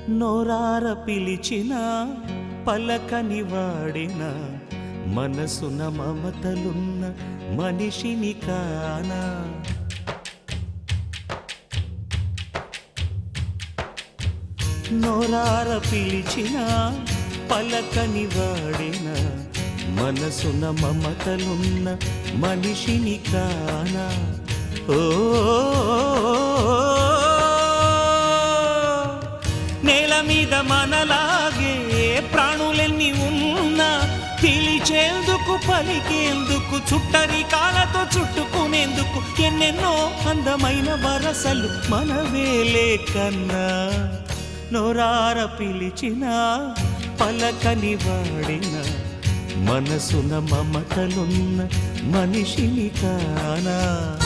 నోరార పిలిచిన పలకని వాడిన మనసున మమతలున్న మనిషిని కానా. నోరార పిలిచిన పలకని వాడిన మనసున మమతలున్న మనిషిని కానా. ఓ నేల మీద మనలాగే ప్రాణులెన్ని ఉన్నా పిలిచేందుకు పలికేందుకు చుట్టరికాలతో చుట్టుకునేందుకు ఎన్నెన్నో అందమైన వరసలు మనవేలే కన్నా. నోరార పిలిచిన పలకని వాడిన మనసున మమతలున్న మనిషిని కానా.